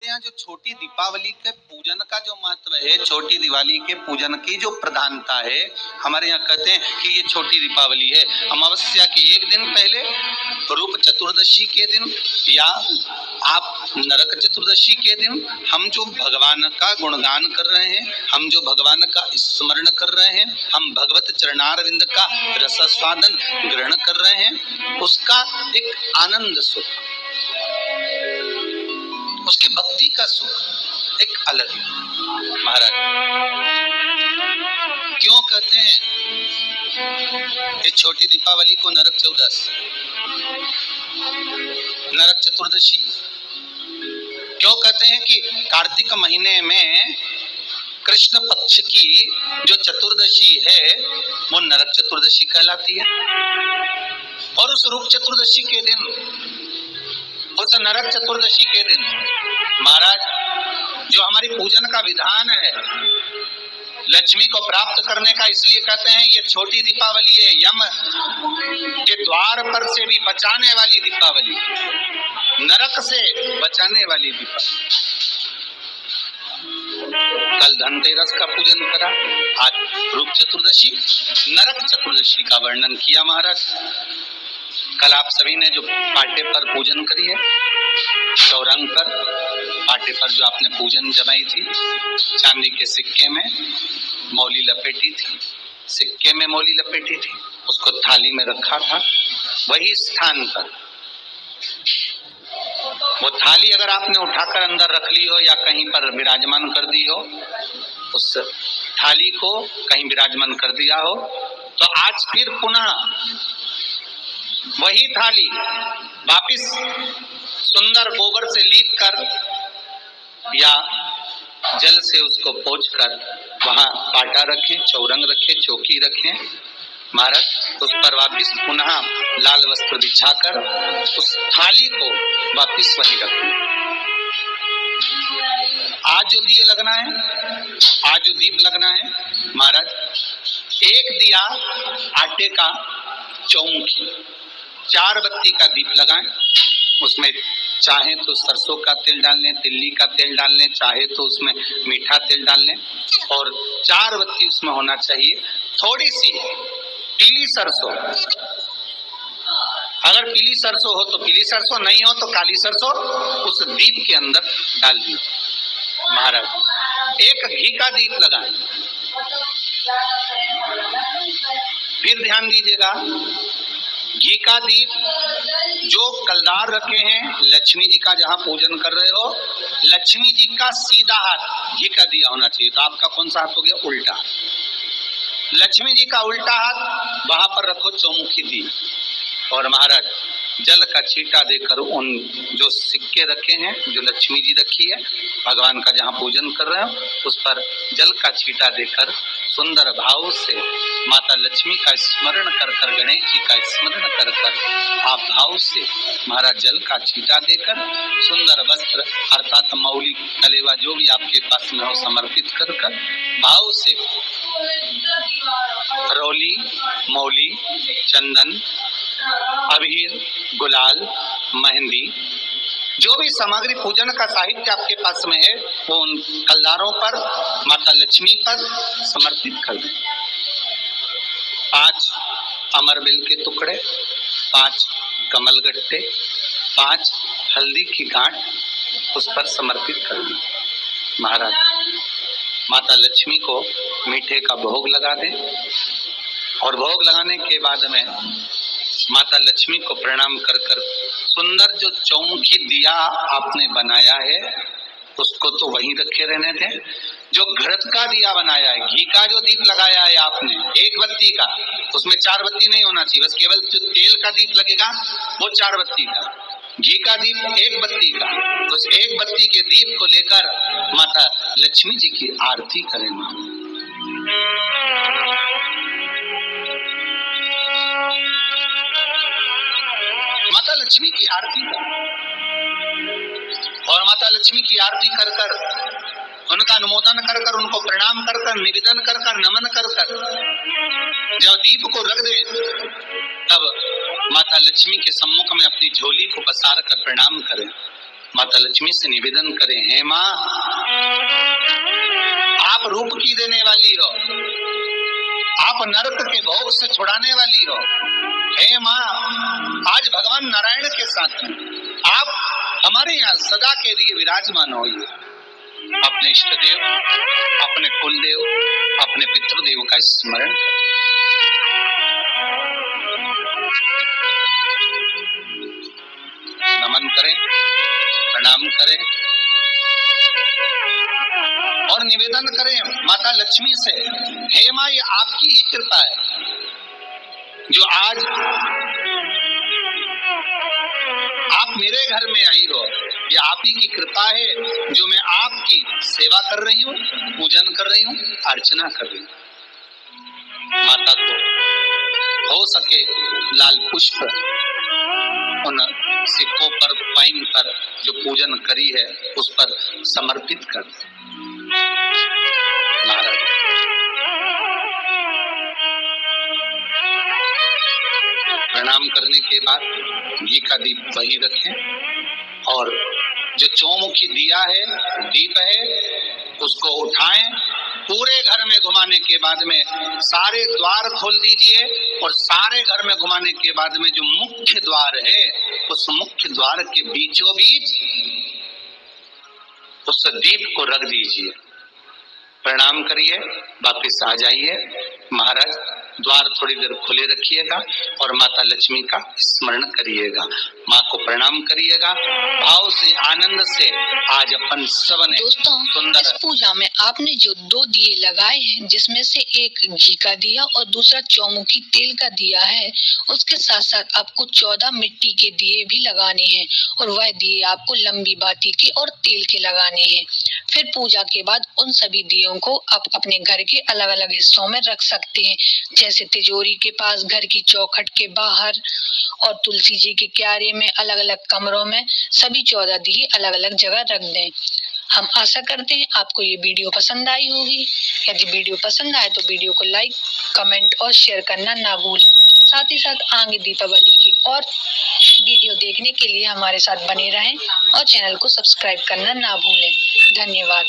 यहाँ जो छोटी दीपावली के पूजन का जो महत्व है, छोटी दिवाली के पूजन की जो प्रधानता है, हमारे यहाँ कहते हैं कि ये छोटी दीपावली है। अमावस्या के एक दिन पहले, रूप चतुर्दशी के दिन, या आप नरक चतुर्दशी के दिन हम जो भगवान का गुणगान कर रहे हैं, हम जो भगवान का स्मरण कर रहे हैं, हम भगवत चरणारविंद का रसास्वादन ग्रहण कर रहे हैं, उसका एक आनंद सुख, उसकी भक्ति का सुख एक अलग है। महाराज क्यों कहते हैं इस छोटी दीपावली को नरक चौदस, नरक चतुर्दशी क्यों कहते हैं? कि कार्तिक महीने में कृष्ण पक्ष की जो चतुर्दशी है वो नरक चतुर्दशी कहलाती है। और उस रूप चतुर्दशी के दिन, उस नरक चतुर्दशी के दिन महाराज जो हमारी पूजन का विधान है लक्ष्मी को प्राप्त करने का, इसलिए कहते हैं ये छोटी दीपावली है, यम के द्वार पर से भी बचाने वाली दीपावली, नरक से बचाने वाली दीपावली। कल धनतेरस का पूजन करा, आज रूप चतुर्दशी, नरक चतुर्दशी का वर्णन किया महाराज। कल आप सभी ने जो पाटे पर पूजन करी है, चौरंग पर पाटे पर जो आपने पूजन जमाई थी, चांदी के सिक्के में मौली लपेटी थी, सिक्के में मौली लपेटी थी, उसको थाली में रखा था, वही स्थान पर वो थाली अगर आपने उठाकर अंदर रख ली हो या कहीं पर विराजमान कर दी हो, उस थाली को कहीं विराजमान कर दिया हो, तो आज फिर पुनः वही थाली वापिस सुंदर गोबर से लीप कर या जल से उसको पोंछकर वहां पाटा रखें, चौरंग रखें, चौकी रखें महाराज, उस पर वापिस पुनः लाल वस्त्र बिछाकर उस थाली को वापिस वहीं रखें। आज जो दिए लगना है, आज जो दीप लगना है महाराज, एक दिया आटे का चौमुखी, 4 बत्ती का दीप लगाएं, उसमें चाहे तो सरसों का तेल डाल लें, तिल्ली का तेल डाल लें, चाहे तो उसमें मीठा तेल डाल लें, और 4 बत्ती उसमें होना चाहिए। थोड़ी सी पीली सरसों, अगर पीली सरसों हो तो पीली सरसों, नहीं हो तो काली सरसों उस दीप के अंदर डाल दी महाराज। एक घी का दीप लगाएं। फिर ध्यान दीजिएगा, घी का दीप जो कलदार रखे हैं, लक्ष्मी जी का जहां पूजन कर रहे हो, लक्ष्मी जी का सीधा हाथ घी का दिया होना चाहिए। तो आपका कौन सा हाथ हो गया? उल्टा। लक्ष्मी जी का उल्टा हाथ, वहां पर रखो चौमुखी दीप, और महाराज जल का छींटा देकर उन जो सिक्के रखे हैं, जो लक्ष्मी जी रखी है, भगवान का जहां पूजन कर रहे हो, उस पर जल का छींटा देकर सुंदर भाव से माता लक्ष्मी का स्मरण कर कर, गणेश जी का स्मरण कर कर आप भाव से महाराज जल का छींटा देकर सुंदर वस्त्र अर्थात मौली कलेवा जो भी आपके पास में हो समर्पित कर कर भाव से रौली, मौली, चंदन, अबीर, गुलाल, मेहंदी, जो भी सामग्री पूजन का साहित्य आपके पास में है, वो उन कलदारों पर, माता लक्ष्मी पर समर्पित कर दें। 5 अमरबेल के टुकड़े, 5 कमलगट्टे, 5 हल्दी की गांठ उस पर समर्पित कर दें महाराज। माता लक्ष्मी को मीठे का भोग लगा दें, और भोग लगाने के बाद में माता लक्ष्मी को प्रणाम कर कर सुंदर जो चौमुखी दिया आपने बनाया है उसको तो वहीं रखे रहने दें। जो घृत का दिया बनाया है, घी का जो दीप लगाया है आपने 1 बत्ती का, उसमें 4 बत्ती नहीं होना चाहिए, बस केवल जो तेल का दीप लगेगा वो 4 बत्ती का, घी का दीप 1 बत्ती का, उस 1 बत्ती के दीप को लेकर माता लक्ष्मी जी की आरती करें। माता लक्ष्मी की आरती कर, और माता लक्ष्मी की आरती कर कर उनका अनुमोदन कर कर, उनको प्रणाम कर कर, निवेदन कर कर, नमन कर कर जब दीप को रख दें, तब माता लक्ष्मी के सम्मुख में अपनी झोली को पसार कर प्रणाम करें। माता लक्ष्मी से निवेदन करें, हे माँ आप रूप की देने वाली हो, आप नरक के भोग से छुड़ाने वाली हो। हे माँ आज भगवान नारायण के साथ में आप हमारे यहाँ सदा के लिए विराजमान होइए। अपने इष्ट देव, अपने कुल देव, अपने पितृदेव का स्मरण करें। नमन करें, प्रणाम करें और निवेदन करें माता लक्ष्मी से, हे माँ ये आपकी ही कृपा है जो आज आप मेरे घर में आई हो। ये आप ही की कृपा है जो मैं आपकी सेवा कर रही हूँ, पूजन कर रही हूँ, अर्चना कर रही हूँ। माता को हो सके लाल पुष्प उन सिक्कों पर, पाइन पर जो पूजन करी है उस पर समर्पित कर। महाराज प्रणाम करने के बाद घी का दीप वहीं रखें और जो चौमुखी दिया है, दीप है, उसको उठाएं। पूरे घर में घुमाने के बाद में सारे द्वार खोल दीजिए और सारे घर में घुमाने के बाद में जो मुख्य द्वार है उस मुख्य द्वार के बीचों बीच उस दीप को रख दीजिए। प्रणाम करिए, वापिस आ जाइए। महाराज द्वार थोड़ी देर खुले रखिएगा और माता लक्ष्मी का स्मरण करिएगा, माँ को प्रणाम करिएगा, भाव से, आनंद से। आज अपन सबने दोस्तों सुंदर इस पूजा में आपने जो 2 दिए लगाए हैं, जिसमें से एक घी का दिया और दूसरा चौमुखी तेल का दिया है, उसके साथ साथ आपको 14 मिट्टी के दिए भी लगाने हैं और वह दिए आपको लंबी बाती के और तेल के लगाने हैं। फिर पूजा के बाद उन सभी दियों को आप अपने घर के अलग अलग हिस्सों में रख सकते हैं, जैसे तिजोरी के पास, घर की चौखट के बाहर और तुलसी जी के क्यारे में, अलग अलग कमरों में सभी 14 दिए अलग अलग जगह रख दें। हम आशा करते हैं आपको ये वीडियो पसंद आई होगी। यदि वीडियो पसंद आए तो वीडियो को लाइक, कमेंट और शेयर करना ना भूलें। साथ ही साथ आगे दीपावली की और वीडियो देखने के लिए हमारे साथ बने रहें और चैनल को सब्सक्राइब करना ना भूलें। धन्यवाद।